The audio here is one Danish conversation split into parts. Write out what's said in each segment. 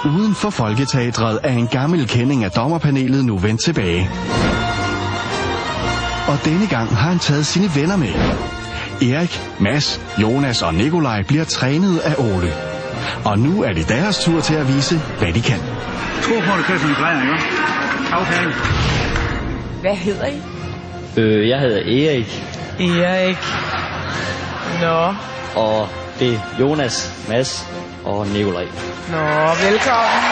Uden for Folketeatret er en gammel kending af dommerpanelet nu vendt tilbage. Og denne gang har han taget sine venner med. Erik, Mads, Jonas og Nikolaj bliver trænet af Ole. Og nu er det deres tur til at vise, hvad de kan. Tro på, det kører som en drejer, ikke? Aftale. Hvad hedder I? Jeg hedder Erik. Erik. Nå. Og det er Jonas, Mads og Nikolaj. Nå, velkommen.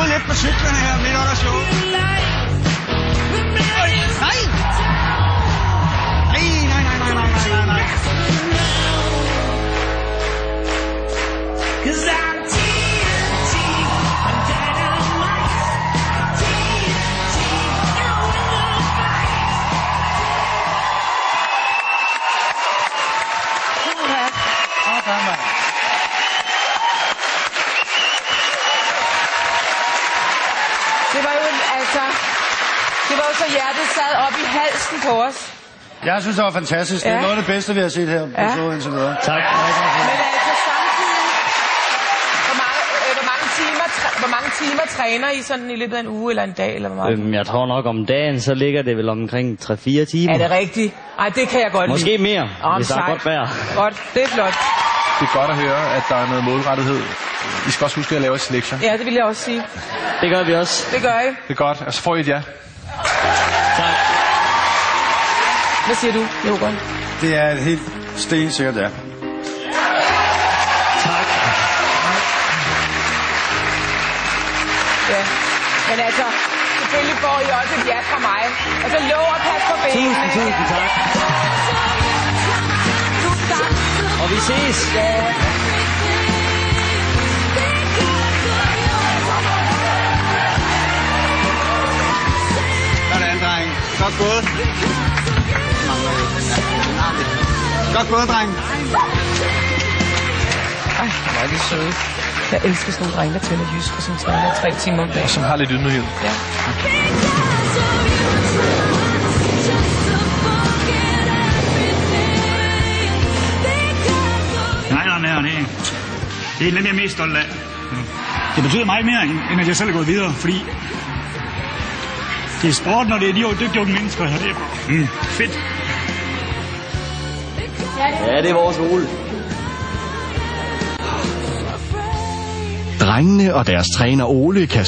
Lidt på cyklerne her midt under showet. Nej! Det var jo så hjertet sad op i halsen på os. Jeg synes, det var fantastisk. Det er noget af det bedste, vi har set her på showet indtil videre. Tak. Men altså samtidig, hvor mange timer træner I sådan i løbet af en uge eller en dag? Eller hvor meget? Jeg tror nok om dagen, så ligger det vel omkring 3-4 timer. Er det rigtigt? Ej, det kan jeg godt lide. Måske mere, hvis der er godt vejr. Godt, det er flot. Det er godt at høre, at der er noget målrettighed. I skal også huske at lave et lektier. Ja, det vil jeg også sige. Det gør vi også. Det gør I. Det er godt, og så får I et ja. Tak. Hvad siger du, Johan? Det er et helt stensikkert ja. Tak. Ja, men altså, selvfølgelig får I også et ja fra mig. Og så lov at passe på benene. Tusind tak. Tusind tak. Og vi ses. Ja. Sådan, dreng. Godt gået. Godt gået, dreng. Ej, hvor er det søde. Jeg elsker sådan nogle drenge, der tæller jysk, og som træner 3 timer om dagen. Og som har lidt ydmyghed. Ja. Nej. Det er den, jeg er mest stolt af. Det betyder meget mere, end at jeg selv er gået videre, fordi det er sporten, og det er de dygtige unge mennesker, og det er fedt. Ja, det er vores Ole. Drengene og deres træner Ole kan